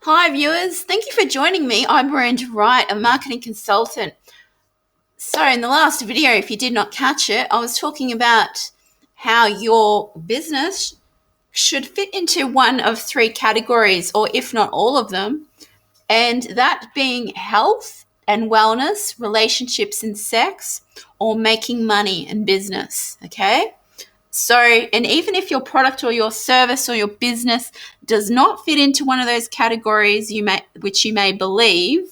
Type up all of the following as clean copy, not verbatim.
Hi, viewers. Thank you for joining me. I'm Miranda Wright, a marketing consultant. So, in the last video, if you did not catch it, I was talking about how your business should fit into one of three categories, or if not all of them, and that being health and wellness, relationships and sex, or making money and business. Okay. So, and even if your product or your service or your business does not fit into one of those categories, which you may believe,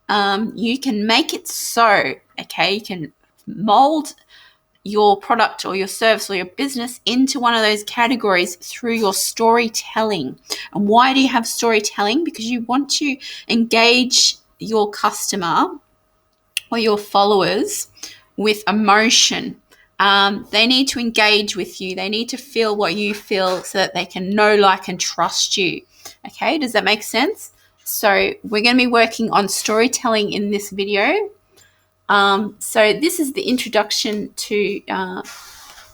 you can make it so. Okay, you can mold your product or your service or your business into one of those categories through your storytelling. And why do you have storytelling? Because you want to engage your customer or your followers with emotion. They need to engage with you. They need to feel what you feel so that they can know, like, and trust you. Okay, does that make sense? So we're going to be working on storytelling in this video. So this is the introduction to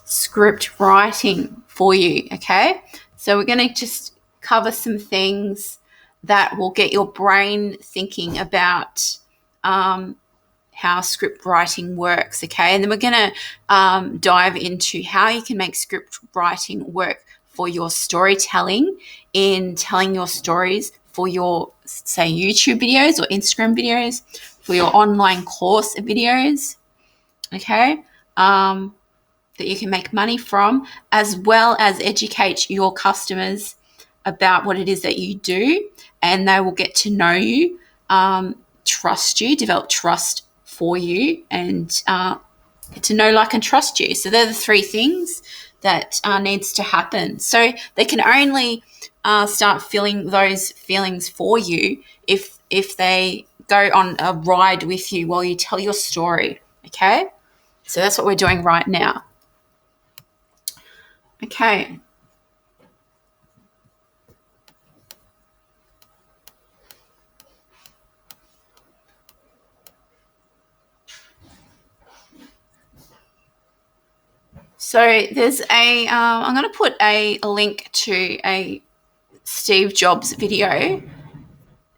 script writing for you. Okay, so we're going to just cover some things that will get your brain thinking about how script writing works, okay? And then we're going to dive into how you can make script writing work for your storytelling in telling your stories for your, say, YouTube videos or Instagram videos, for your online course videos, okay? That you can make money from, as well as educate your customers about what it is that you do, and they will get to know you, trust you, develop trust for you, and get to know, like, and trust you. So they're the three things that needs to happen. So they can only start feeling those feelings for you if they go on a ride with you while you tell your story. Okay, so that's what we're doing right now. Okay. So there's I'm going to put a link to a Steve Jobs video,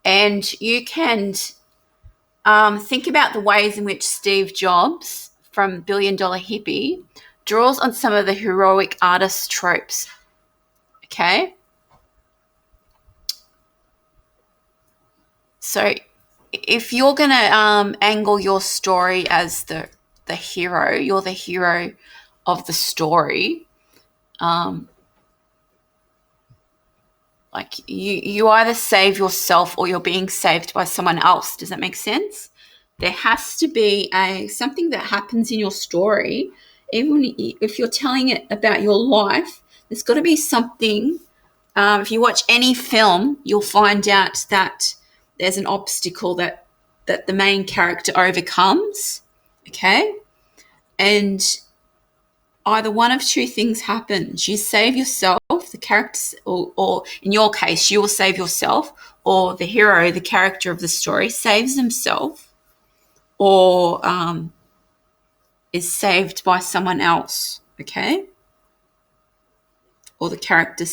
and you can think about the ways in which Steve Jobs from Billion Dollar Hippy draws on some of the heroic artist tropes. Okay. So if you're going to angle your story as the hero, you're the hero of the story. Like you either save yourself or you're being saved by someone else. Does that make sense? There has to be something that happens in your story, even if you're telling it about your life. There's got to be something. If you watch any film, you'll find out that there's an obstacle that the main character overcomes. Okay, and either one of two things happens. You save yourself, the character, or in your case, you will save yourself, or the hero, the character of the story, saves himself, or is saved by someone else. Okay, or the character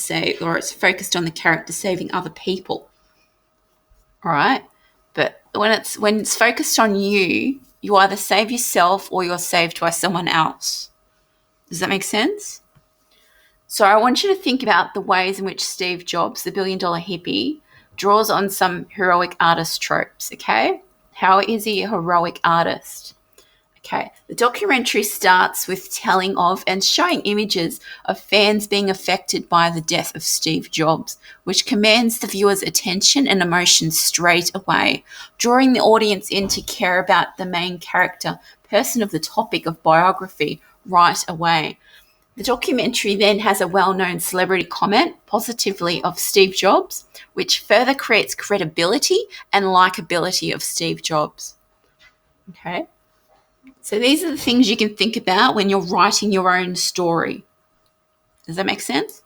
or it's focused on the character saving other people. All right, but when it's focused on you, you either save yourself or you're saved by someone else. Does that make sense? So I want you to think about the ways in which Steve Jobs, the billion dollar hippie, draws on some heroic artist tropes, okay? How is he a heroic artist? Okay, the documentary starts with telling of and showing images of fans being affected by the death of Steve Jobs, which commands the viewer's attention and emotion straight away, drawing the audience in to care about the main character, person of the topic of biography, right away. The documentary then has a well-known celebrity comment positively of Steve Jobs, which further creates credibility and likability of Steve Jobs. Okay, so these are the things you can think about when you're writing your own story. Does that make sense?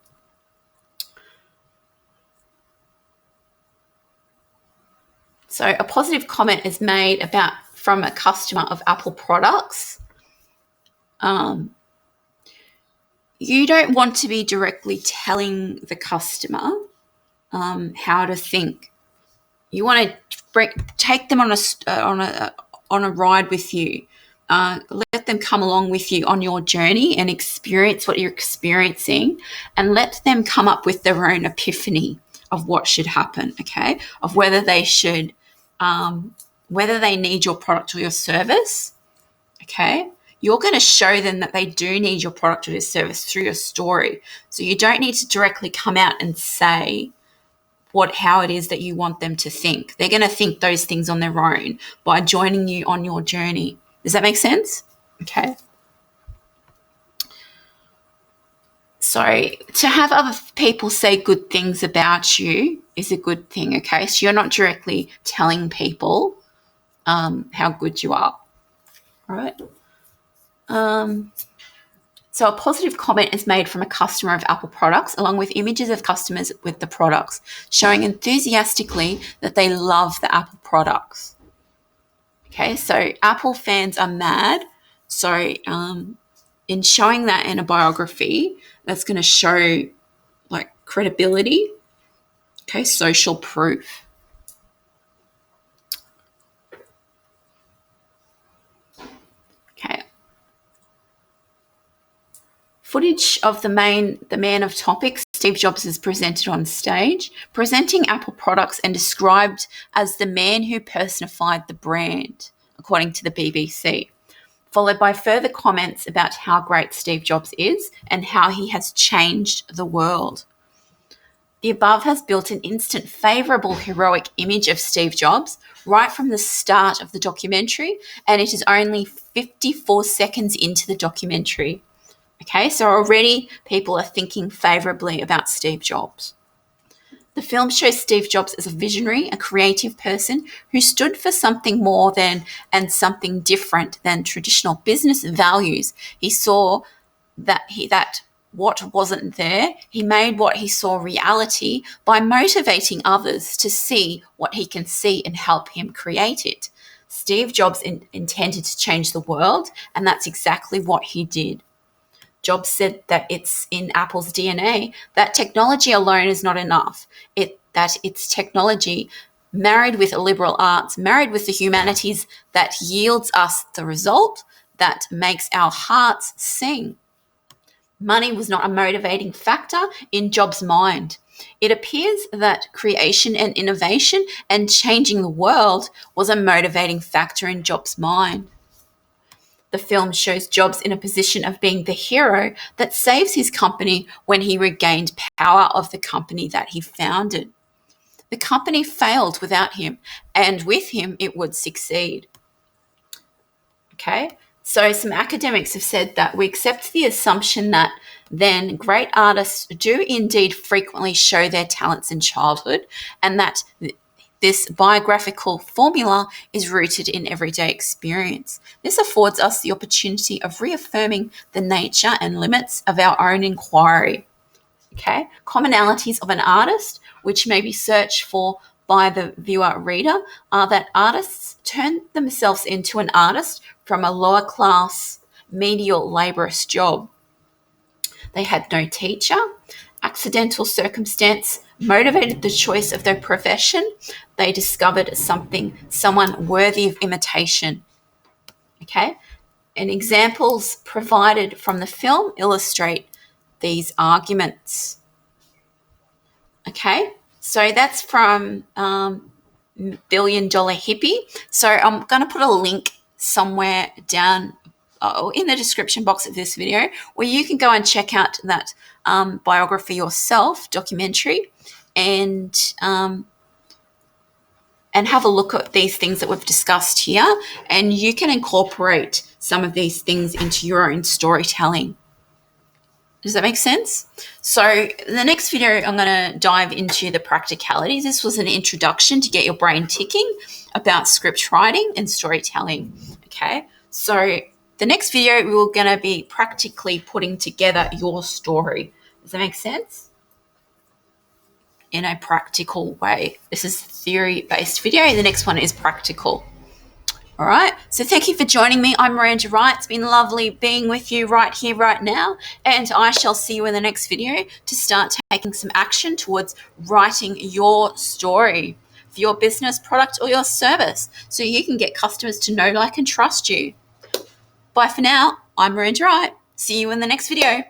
So a positive comment is made from a customer of Apple products. You don't want to be directly telling the customer how to think You want to take them on a ride with you. Let them come along with you on your journey and experience what you're experiencing, and let them come up with their own epiphany of what should happen, okay? Of whether they should, whether they need your product or your service, okay? You're going to show them that they do need your product or your service through your story. So you don't need to directly come out and say how it is that you want them to think. They're going to think those things on their own by joining you on your journey. Does that make sense? Okay. So to have other people say good things about you is a good thing, okay? So you're not directly telling people how good you are, all right? So a positive comment is made from a customer of Apple products, along with images of customers with the products, showing enthusiastically that they love the Apple products. Okay, so Apple fans are mad. So in showing that in a biography, that's going to show like credibility, okay, social proof. Okay. Footage of the man of topics, Steve Jobs, is presented on stage, presenting Apple products and described as the man who personified the brand, according to the BBC, followed by further comments about how great Steve Jobs is and how he has changed the world. The above has built an instant favourable heroic image of Steve Jobs right from the start of the documentary, and it is only 54 seconds into the documentary. Okay, so already people are thinking favourably about Steve Jobs. The film shows Steve Jobs as a visionary, a creative person who stood for something more than and something different than traditional business values. He saw that what wasn't there, he made what he saw reality by motivating others to see what he can see and help him create it. Steve Jobs intended to change the world, and that's exactly what he did. Jobs said that it's in Apple's DNA that technology alone is not enough. That it's technology married with liberal arts, married with the humanities, that yields us the result that makes our hearts sing. Money was not a motivating factor in Jobs' mind. It appears that creation and innovation and changing the world was a motivating factor in Jobs' mind. The film shows Jobs in a position of being the hero that saves his company when he regained power of the company that he founded. The company failed without him, and with him it would succeed. Okay, so some academics have said that we accept the assumption that then great artists do indeed frequently show their talents in childhood, and that this biographical formula is rooted in everyday experience. This affords us the opportunity of reaffirming the nature and limits of our own inquiry. Okay, commonalities of an artist, which may be searched for by the viewer reader, are that artists turn themselves into an artist from a lower class, menial, laborious job. They had no teacher. Accidental circumstance motivated the choice of their profession. They discovered someone worthy of imitation. Okay? And examples provided from the film illustrate these arguments. Okay? So that's from $1 Billion Hippy. So I'm going to put a link somewhere down in the description box of this video where you can go and check out that biography yourself, documentary, and have a look at these things that we've discussed here, and you can incorporate some of these things into your own storytelling. Does that make sense? So in the next video, I'm going to dive into the practicalities. This was an introduction to get your brain ticking about script writing and storytelling. Okay, so the next video, we're going to be practically putting together your story. Does that make sense? In a practical way. This is a theory-based video. The next one is practical. All right. So thank you for joining me. I'm Miranda Wright. It's been lovely being with you right here, right now. And I shall see you in the next video to start taking some action towards writing your story. for your business, product, or your service so you can get customers to know, like, and trust you. Bye for now. I'm Miranda Wright. See you in the next video.